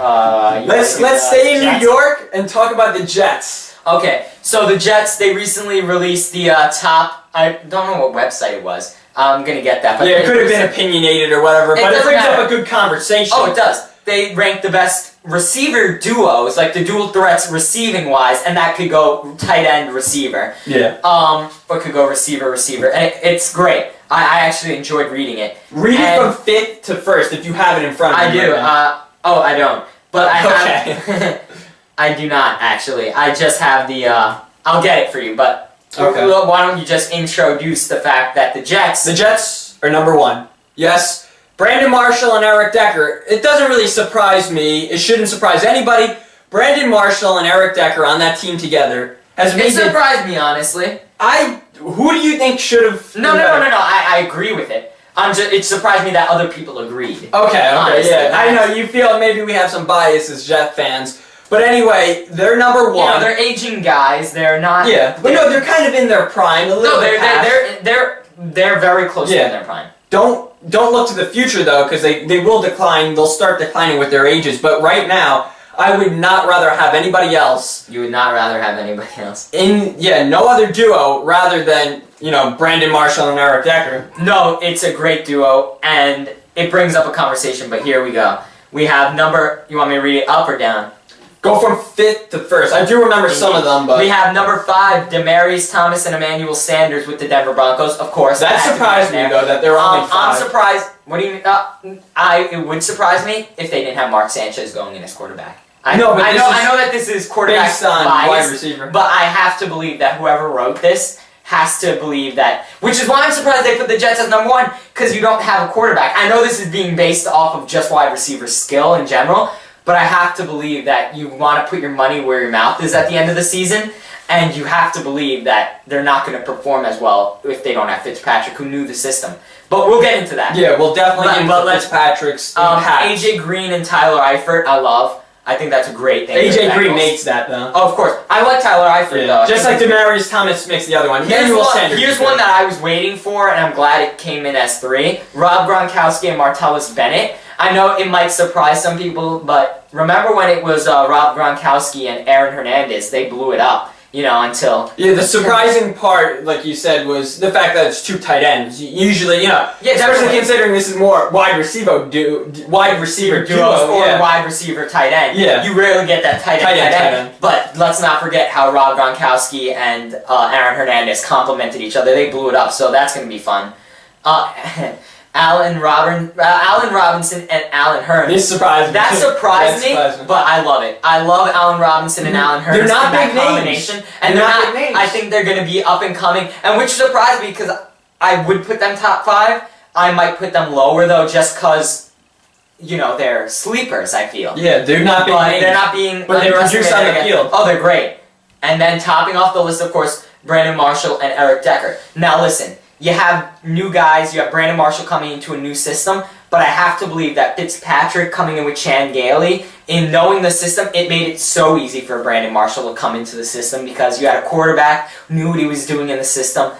Let's stay in New York and talk about the Jets. Okay, so the Jets, they recently released the top, I don't know what website it was. I'm going to get that. But yeah, it could have been opinionated or whatever, but it brings up a good conversation. Oh, it does. They ranked the best receiver duos, like the dual threats receiving-wise, and that could go tight end receiver. Yeah. Or could go receiver, and it's great. I actually enjoyed reading it. Read it from 5th to 1st if you have it in front of you. I do. Right oh, I don't. But I have... I do not, actually. I just have the... I'll get it for you, but... Okay. Why don't you just introduce the fact that the Jets... The Jets are number 1. Yes. Brandon Marshall and Eric Decker. It doesn't really surprise me. It shouldn't surprise anybody. Brandon Marshall and Eric Decker on that team together has made... It surprised me, honestly. Who do you think should have... No. I agree with it. It surprised me that other people agreed. Okay, yeah. I know, you feel maybe we have some bias as Jet fans. But anyway, they're number 1. You know, they're aging guys. They're not... Yeah, but no, they're kind of in their prime. They're very close to their prime. Don't look to the future, though, because they will decline. They'll start declining with their ages. But right now, I would not rather have anybody else. You would not rather have anybody else? No other duo rather than, Brandon Marshall and Eric Decker. No, it's a great duo, and it brings up a conversation, but here we go. We have you want me to read it up or down? Go from 5th to 1st. I do remember some of them, but... We have number 5, Demaryius Thomas and Emmanuel Sanders with the Denver Broncos, of course. That surprised me, though, that they're only 5. I'm surprised. What do you mean? It would surprise me if they didn't have Mark Sanchez going in as quarterback. I know that this is quarterback based on bias, wide receiver. But I have to believe that whoever wrote this has to believe that, which is why I'm surprised they put the Jets as number 1, because you don't have a quarterback. I know this is being based off of just wide receiver skill in general, but I have to believe that you want to put your money where your mouth is at the end of the season, and you have to believe that they're not going to perform as well if they don't have Fitzpatrick, who knew the system. But we'll get into that. Yeah, we'll definitely get into Fitzpatrick's impact. AJ Green and Tyler Eifert, I love. I think that's a great thing. AJ Green makes that, though. Oh, of course. I like Tyler Eifert, though. Just like Demaryius Thomas makes the other one. Here's one that I was waiting for, and I'm glad it came in as 3. Rob Gronkowski and Martellus Bennett. I know it might surprise some people, but remember when it was Rob Gronkowski and Aaron Hernandez? They blew it up, until... Yeah, the surprising part, like you said, was the fact that it's 2 tight ends. Usually, especially considering this is more wide receiver duos or wide receiver tight end. Yeah. You rarely get that tight end. But let's not forget how Rob Gronkowski and Aaron Hernandez complemented each other. They blew it up, so that's going to be fun. Allen Robinson and Allen Hurns. This surprised me. That surprised me, but I love it. I love Allen Robinson and Allen Hurns. They're not big combination, names. And they're not big names. I think they're going to be up and coming, and which surprised me because I would put them top 5. I might put them lower though, just because they're sleepers. I feel. Yeah, they're not big names. They're not being. But they produce on the field. Oh, they're great. And then topping off the list, of course, Brandon Marshall and Eric Decker. Now listen. You have new guys, you have Brandon Marshall coming into a new system, but I have to believe that Fitzpatrick coming in with Chan Gailey, in knowing the system, it made it so easy for Brandon Marshall to come into the system because you had a quarterback who knew what he was doing in the system.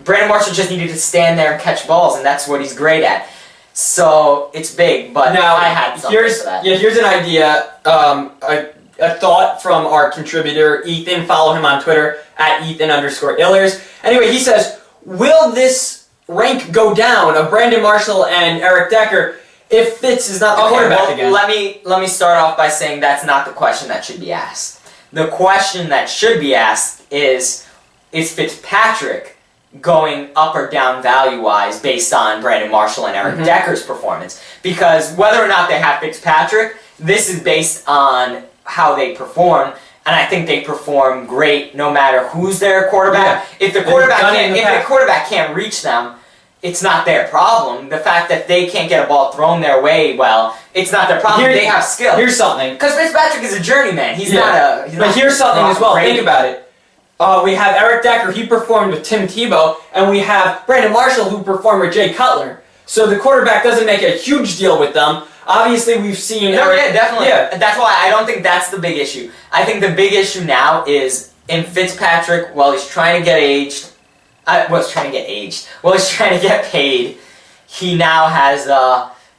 Brandon Marshall just needed to stand there and catch balls, and that's what he's great at. So, it's big, but now I had something for that. Yeah, here's an idea, a thought from our contributor, Ethan. Follow him on Twitter, @Ethan_Illers. Anyway, he says, will this rank go down of Brandon Marshall and Eric Decker if Fitz is not the quarterback again? Let me start off by saying that's not the question that should be asked. The question that should be asked is Fitzpatrick going up or down value-wise based on Brandon Marshall and Eric Decker's performance? Because whether or not they have Fitzpatrick, this is based on how they perform. And I think they perform great no matter who's their quarterback. Yeah. If the quarterback can't reach them, it's not their problem. The fact that they can't get a ball thrown their way, well, it's not their problem. They have skill. Here's something. Because Fitzpatrick is a journeyman. He's not a... But here's something as well. Think about it. We have Eric Decker. He performed with Tim Tebow. And we have Brandon Marshall, who performed with Jay Cutler. So the quarterback doesn't make a huge deal with them. Obviously, we've seen... No, yeah, definitely. Yeah. That's why I don't think that's the big issue. I think the big issue now is in Fitzpatrick, while he's trying to get aged... While he's trying to get paid, he now has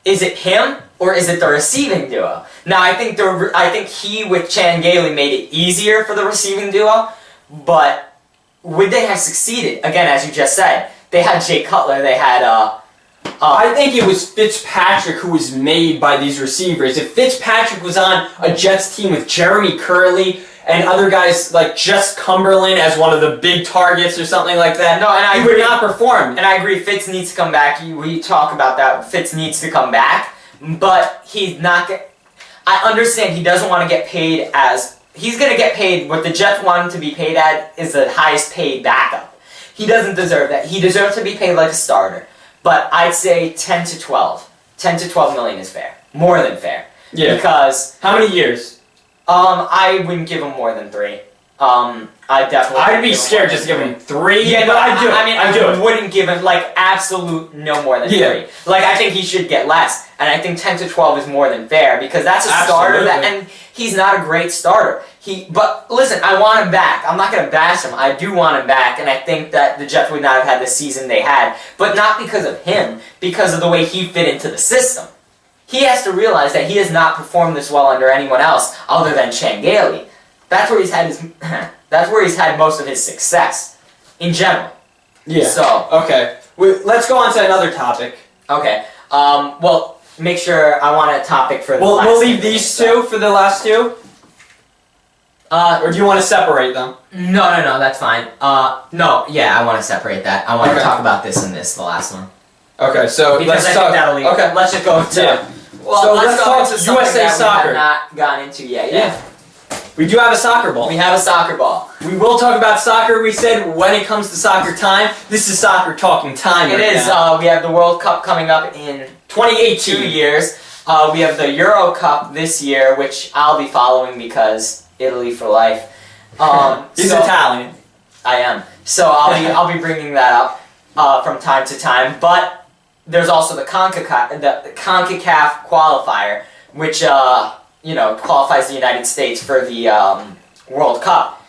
Is it him or is it the receiving duo? Now I think he with Chan Gailey made it easier for the receiving duo, but would they have succeeded? Again, as you just said, they had Jay Cutler, they had I think it was Fitzpatrick who was made by these receivers. If Fitzpatrick was on a Jets team with Jeremy Curley and other guys like Jess Cumberland as one of the big targets or something like that, No, and I he agree. would not perform. And I agree, Fitz needs to come back. We talk about that. Fitz needs to come back, but he's not. I understand he doesn't want to get paid as he's going to get paid. What the Jets want him to be paid at is the highest paid backup. He doesn't deserve that. He deserves to be paid like a starter. But I'd say 10 to 12. 10 to 12 million is fair. More than fair. Yeah. Because How many years? I wouldn't give him more than 3. I definitely. I'd wouldn't be give him scared more just to than give him 3. Yeah, but I do. I mean, I do. I wouldn't give him, like, absolute no more than 3. Like, I think he should get less. And I think 10 to 12 is more than fair because that's a starter that, and he's not a great starter. But listen, I want him back. I'm not going to bash him. I do want him back, and I think that the Jets would not have had the season they had. But not because of him, because of the way he fit into the system. He has to realize that he has not performed this well under anyone else other than Chan Gailey. That's where he's had his. That's where he's had most of his success, in general. Yeah. So Okay. Let's go on to another topic. okay. Well, make sure I want a topic for the. last We'll leave segment, these so. 2 for the last 2, or do you want to separate them? No, that's fine. No, yeah, I want to separate that. I want to Okay. talk about this and this, the last one. Okay. So Because let's I talk. think that'll leave. Okay. Let's just go to. Yeah. Well, So let's let's go talk into something USA that soccer. we have not gotten into yet. Yeah. We do have a soccer ball. We have a soccer ball. We will talk about soccer. We said when it comes to soccer time, this is soccer talking time. It right is. now. We have the World Cup coming up in 2018. 2 years. We have the Euro Cup this year, which I'll be following because Italy for life. He's so- Italian. I am. So I'll be bringing that up from time to time. But there's also the CONCACAF qualifier, which qualifies the United States for the World Cup,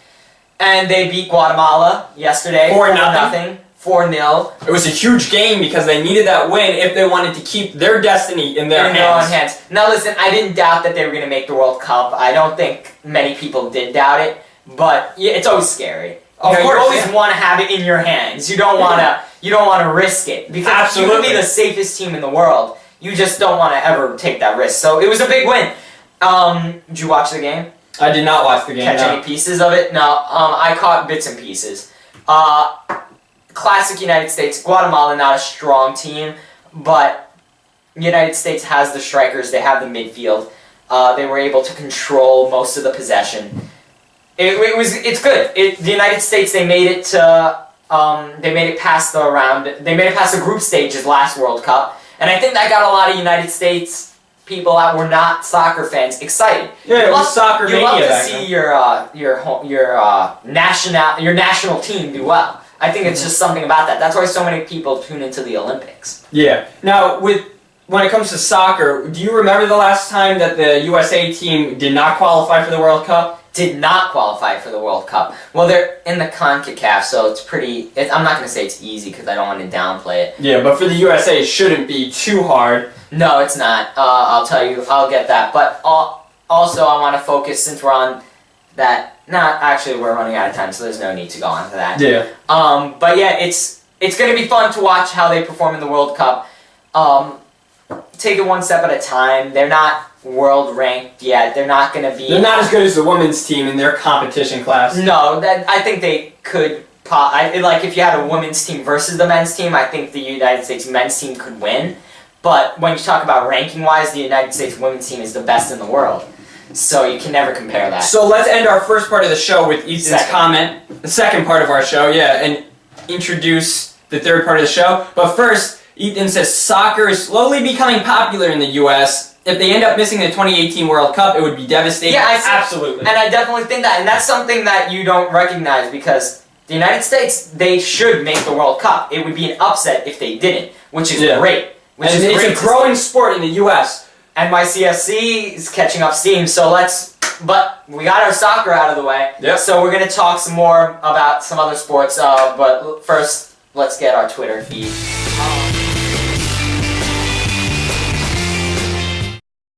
and they beat Guatemala yesterday 4-0. 4-0. It was a huge game because they needed that win if they wanted to keep their destiny in their In their own hands. hands. Now listen, I didn't doubt that they were going to make the World Cup. I don't think many people did doubt it, but yeah, it's always scary. Of You course, always yeah. want to have it in your hands. You don't want to. You don't want to risk it because you Absolutely. could be the safest team in the world. You just don't want to ever take that risk. So it was a big win. Did you watch the game? I did not watch the game. Catch no. any pieces of it? No. I caught bits and pieces. Classic United States. Guatemala, not a strong team, but United States has the strikers. They have the midfield. They were able to control most of the possession. It's good. The United States, they made it to they made it past the round. They made it past the group stages last World Cup, and I think that got a lot of United States people that were not soccer fans excited. Yeah, it was soccer You mania love to back see then. your national team do well. I think it's just something about that. That's why so many people tune into the Olympics. Yeah. Now, when it comes to soccer, do you remember the last time that the USA team did not qualify for the World Cup? Did not qualify for the World Cup. Well, they're in the CONCACAF, so it's pretty. I'm not going to say it's easy because I don't want to downplay it. Yeah, but for the USA, it shouldn't be too hard. No, it's not. I'll tell you. I'll get that. But also, I want to focus since we're on that. Not actually, we're running out of time, so there's no need to go on to that. Yeah. But yeah, it's going to be fun to watch how they perform in the World Cup. Take it one step at a time. They're not world ranked yet. They're not going to be. They're not as good as the women's team in their competition class. No, I think they could. Like if you had a women's team versus the men's team, I think the United States men's team could win. But when you talk about ranking-wise, the United States women's team is the best in the world. So you can never compare that. So let's end our first part of the show with Ethan's comment. The second part of our show, yeah, and introduce the third part of the show. But first, Ethan says soccer is slowly becoming popular in the U.S. If they end up missing the 2018 World Cup, it would be devastating. Yeah, I see. Absolutely. And I definitely think that. And that's something that you don't recognize because the United States, they should make the World Cup. It would be an upset if they didn't, which is great. And it's a growing sport in the U.S. NYCFC is catching up steam, but we got our soccer out of the way. Yep. So we're going to talk some more about some other sports, but first, let's get our Twitter feed.